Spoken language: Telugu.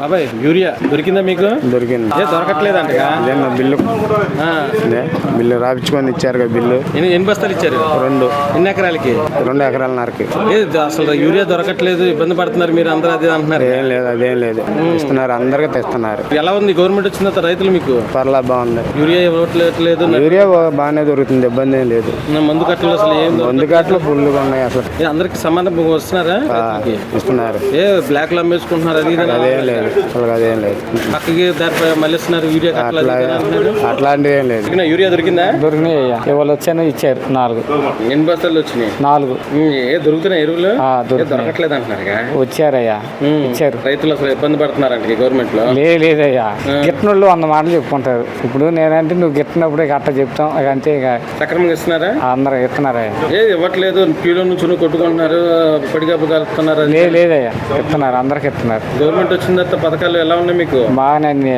బాబాయ్ యూరియా దొరికిందా మీకు? దొరికింది. దొరకట్లేదంటగా బిల్లు ఆ. బిల్లు రాపించుకొని ఇచ్చారు బిల్లు. ఎన్ని బస్తాలు ఇచ్చారు? 2 ఎన్ని ఎకరాలకి? 2 ఎకరాలన్నరకి. అసలు యూరియా దొరకట్లేదు, ఇబ్బంది పడుతున్నారు మీరు అందరూ అదే అంటున్నారు. ఏం లేదు, అదేం లేదు. ఇస్తున్నారు, అందరికి తెస్తున్నారు. ఎలా ఉంది గవర్నమెంట్ వచ్చిన తర్వాత రైతులు మీకు? పర్లా బాగుంది. యూరియా ఇవ్వట్లేదు, యూరియా బాగానే దొరుకుతుంది, ఇబ్బంది ఏం లేదు. మందు కట్టలు అసలు ఏం అందుకట్లు ఫుల్గా ఉన్నాయి అసలు. అందరికి సమానం వస్తున్నారా? ఇస్తున్నారు. బ్లాక్ లో అమ్మేసుకుంటున్నారు, అది ఇది అని అదేం లేదు, అసలు అదేం లేదు. పక్కకి దారి మళ్ళీ ఇస్తున్నారు యూరియా కట్టలు అది ఇది అంటున్నారు. అట్లాంటివి ఏం లేదు. యూరియా దొరికిందా? దొరికినాయి. ఇవాళ వచ్చాను, ఇచ్చారు 4. ఎన్ని బస్తాలు వచ్చినాయి? 4 దొరుకుతున్నాయి ఎరువులు? దొరుకుతున్నాయి. దొరకట్లేదు అంటున్నారుగా. వచ్చారయ్యా, ఇచ్చారు. రైతులు అసలు ఇబ్బంది పడుతున్నారంట గవర్నమెంట్ లో. లేదయ్యా, గిట్టినోళ్ళు 100 మాటలు చెప్పుకుంటారు. ఇప్పుడు నేనంటే నువ్వు గిట్టినప్పుడు ఇక అట్ట చెప్తాం, ఇక అంతే. ఇక సక్రమంగా ఇస్తున్నారా? అందరూ ఇస్తున్నారయ్యా. ఇవ్వట్లేదు, క్యూలో నుంచి నువ్వు కొట్టుకుంటున్నారు, పడిగాపు కలుపుతున్నారు. లేదయ్యా, ఇస్తున్నారు, అందరికి ఇస్తున్నారు. గవర్నమెంట్ వచ్చిన తర్వాత పథకాలు ఎలా ఉన్నాయి మీకు? బాగానే అన్ని